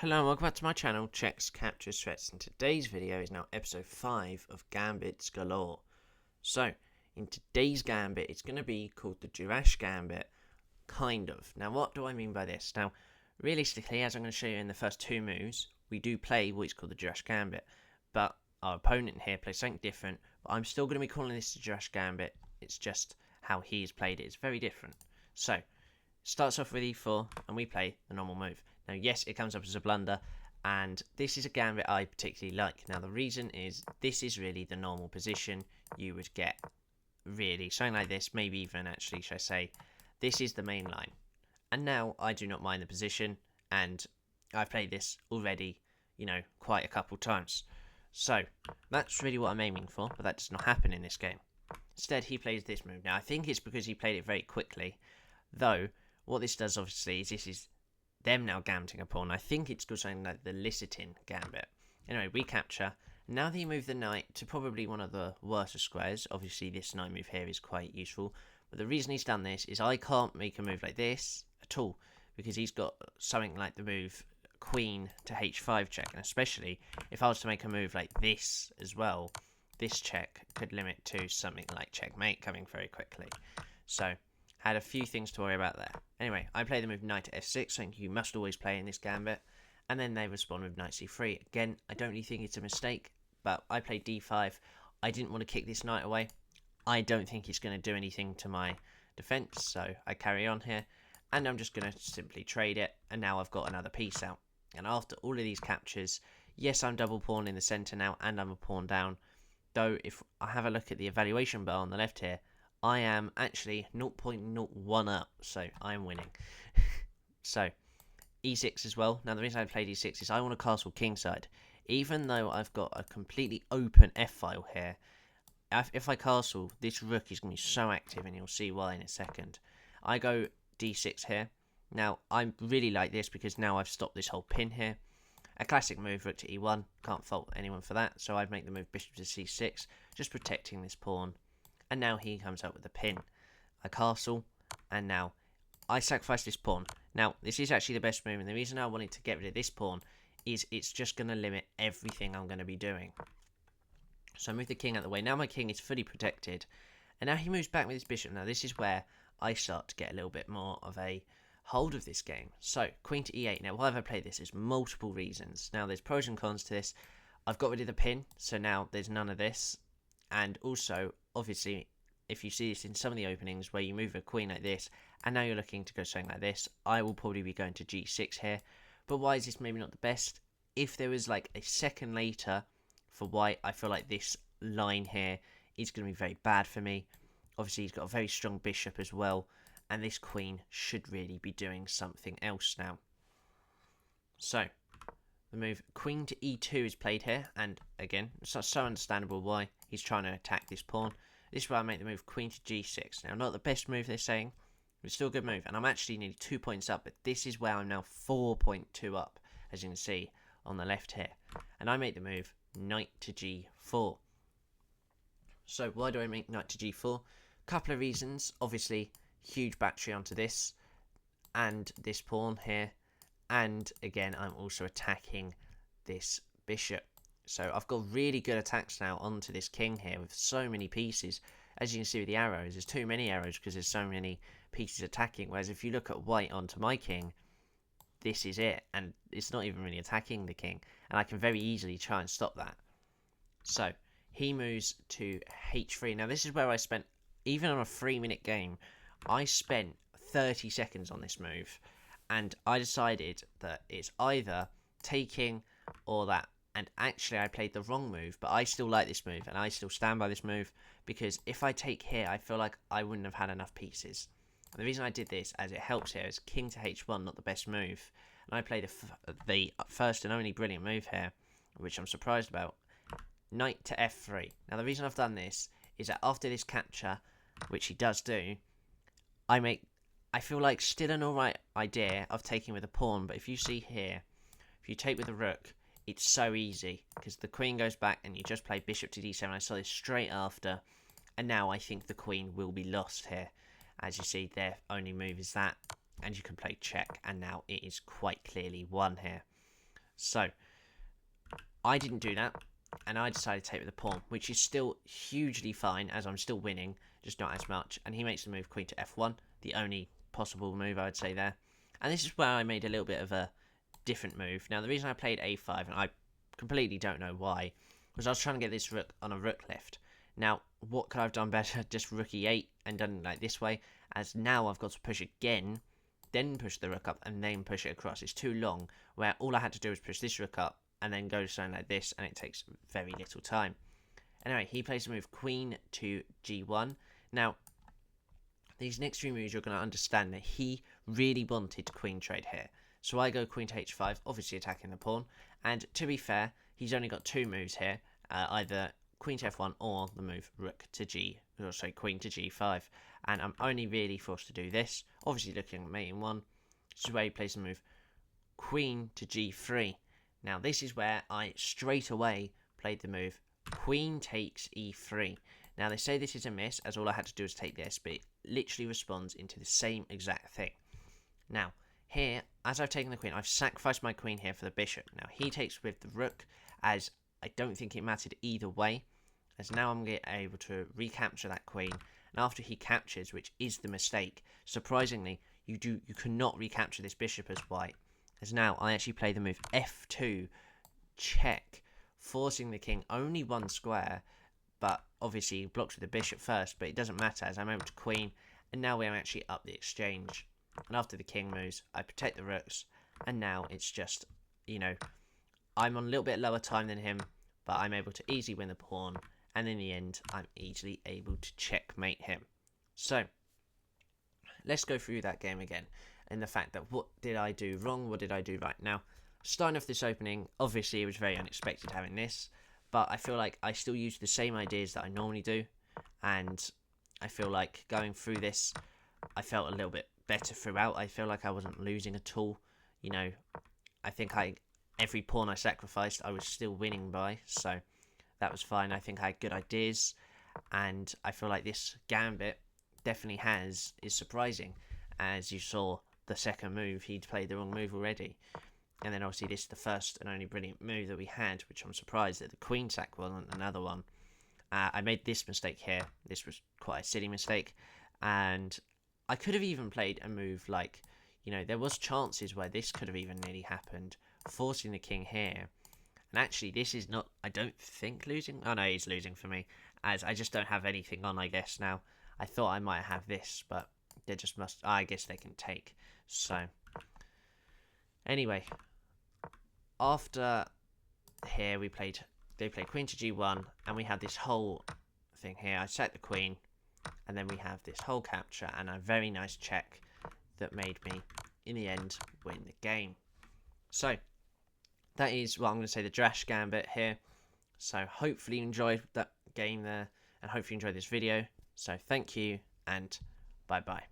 Hello and welcome back to my channel, Checks, Captures, Threats, and today's video is now episode 5 of Gambits Galore. So, in today's Gambit, it's going to be called the Duras Gambit, kind of. Now, what do I mean by this? Now, realistically, as I'm going to show you in the first two moves, we do play what is called the Duras Gambit, but our opponent here plays something different, but I'm still going to be calling this the Duras Gambit. It's just how he's played it. It's very different. So, starts off with e4, and we play the normal move. Now, yes, it comes up as a blunder, and this is a gambit I particularly like. Now, the reason is this is really the normal position you would get, really. Something like this, maybe even actually, should I say, this is the main line. And now, I do not mind the position, and I've played this already, quite a couple times. So, that's really what I'm aiming for, but that does not happen in this game. Instead, he plays this move. Now, I think it's because he played it very quickly, though, what this does, obviously, is this is them now gambiting a pawn. I think it's called something like the Licitin Gambit. Anyway, we capture. Now that he moved the knight to probably one of the worst squares. Obviously, this knight move here is quite useful. But the reason he's done this is I can't make a move like this at all, because he's got something like the move queen to h5 check. And especially if I was to make a move like this as well, this check could limit to something like checkmate coming very quickly. So, had a few things to worry about there. Anyway, I play the move knight to f6, something you must always play in this gambit, and then they respond with knight c3. Again, I don't really think it's a mistake, but I played d5. I didn't want to kick this knight away. I don't think it's going to do anything to my defense, so I carry on here, and I'm just going to simply trade it, and now I've got another piece out. And after all of these captures, yes, I'm double pawn in the center now, and I'm a pawn down, though if I have a look at the evaluation bar on the left here, I am actually 0.01 up, so I'm winning. So, e6 as well. Now, the reason I played e6 is I want to castle kingside. Even though I've got a completely open f-file here, if I castle, this rook is going to be so active, and you'll see why in a second. I go d6 here. Now, I really like this because now I've stopped this whole pin here. A classic move, rook to e1. Can't fault anyone for that. So I'd make the move bishop to c6, just protecting this pawn. And now he comes up with a pin. I castle, and now I sacrifice this pawn. Now, this is actually the best move, and the reason I wanted to get rid of this pawn is it's just going to limit everything I'm going to be doing. So I move the king out of the way. Now my king is fully protected, and now he moves back with his bishop. Now this is where I start to get a little bit more of a hold of this game. So, queen to e8. Now, why have I played this? There's multiple reasons. Now, there's pros and cons to this. I've got rid of the pin, so now there's none of this. And also, obviously, if you see this in some of the openings where you move a queen like this, and now you're looking to go something like this, I will probably be going to g6 here. But why is this maybe not the best? If there was like a second later for white, I feel like this line here is going to be very bad for me. Obviously, he's got a very strong bishop as well, and this queen should really be doing something else now. So, the move queen to e2 is played here, and again, it's not so understandable why he's trying to attack this pawn. This is where I make the move queen to g6. Now, not the best move they're saying, but still a good move, and I'm actually nearly 2 points up, but this is where I'm now 4.2 up, as you can see on the left here. And I make the move knight to g4. So, why do I make knight to g4? Couple of reasons. Obviously, huge battery onto this, and this pawn here. And again, I'm also attacking this bishop. So I've got really good attacks now onto this king here with so many pieces. As you can see with the arrows, there's too many arrows because there's so many pieces attacking. Whereas if you look at white onto my king, this is it. And it's not even really attacking the king. And I can very easily try and stop that. So he moves to h3. Now this is where I spent, even on a 3-minute game, I spent 30 seconds on this move. And I decided that it's either taking or that. And actually, I played the wrong move, but I still like this move, and I still stand by this move, because if I take here, I feel like I wouldn't have had enough pieces. And the reason I did this, as it helps here, is king to h1, not the best move. And I played the first and only brilliant move here, which I'm surprised about, knight to f3. Now, the reason I've done this is that after this capture, which he does do, I feel like still an alright idea of taking with a pawn, but if you see here, if you take with a rook, it's so easy, because the queen goes back and you just play bishop to d7. I saw this straight after, and now I think the queen will be lost here. As you see, their only move is that, and you can play check, and now it is quite clearly won here. So I didn't do that, and I decided to take with the pawn, which is still hugely fine as I'm still winning, just not as much. And he makes the move queen to f1, the only possible move I would say there. And this is where I made a little bit of a different move. Now the reason I played a5, and I completely don't know why, was I was trying to get this rook on a rook lift. Now what could I have done better? Just rook e8 and done it like this way, as now I've got to push again, then push the rook up and then push it across. It's too long, where all I had to do was push this rook up and then go to something like this, and it takes very little time. Anyway, he plays the move queen to g1. Now these next three moves, you're going to understand that he really wanted queen trade here. So I go queen to h5, obviously attacking the pawn. And to be fair, he's only got two moves here, either queen to f1 or the move rook to queen to g5. And I'm only really forced to do this, obviously looking at mate in one. This is where he plays the move queen to g3. Now this is where I straight away played the move queen takes e3. Now they say this is a miss, as all I had to do was take this, but it literally responds into the same exact thing. Now here, as I've taken the queen, I've sacrificed my queen here for the bishop. Now he takes with the rook, as I don't think it mattered either way, as now I'm able to recapture that queen. And after he captures, which is the mistake, surprisingly, you cannot recapture this bishop as white. As now I actually play the move f2 check, forcing the king only one square, but obviously blocked with the bishop first, but it doesn't matter as I'm able to queen, and now we're actually up the exchange. And after the king moves, I protect the rooks, and now it's just, I'm on a little bit lower time than him, but I'm able to easily win the pawn, and in the end, I'm easily able to checkmate him. So, let's go through that game again, and the fact that what did I do wrong, what did I do right. Now, starting off this opening, obviously it was very unexpected having this, but I feel like I still use the same ideas that I normally do, and I feel like going through this, I felt a little bit better throughout. I feel like I wasn't losing at all. I think every pawn I sacrificed, I was still winning by, so that was fine. I think I had good ideas, and I feel like this gambit definitely is surprising. As you saw, the second move, he'd played the wrong move already. And then obviously this is the first and only brilliant move that we had, which I'm surprised that the queen sack wasn't another one. I made this mistake here. This was quite a silly mistake. And I could have even played a move like, there was chances where this could have even nearly happened, forcing the king here. And actually, this is not, I don't think, losing. Oh no, he's losing for me, as I just don't have anything on, I guess, now. I thought I might have this, but they just must, I guess they can take. So, anyway, after here they played queen to g1, and we had this whole thing here. I set the queen, and then we have this whole capture and a very nice check that made me, in the end, win the game. So, that is, I'm going to say, the Duras Gambit here. So, hopefully you enjoyed that game there, and hopefully you enjoyed this video. So, thank you, and bye-bye.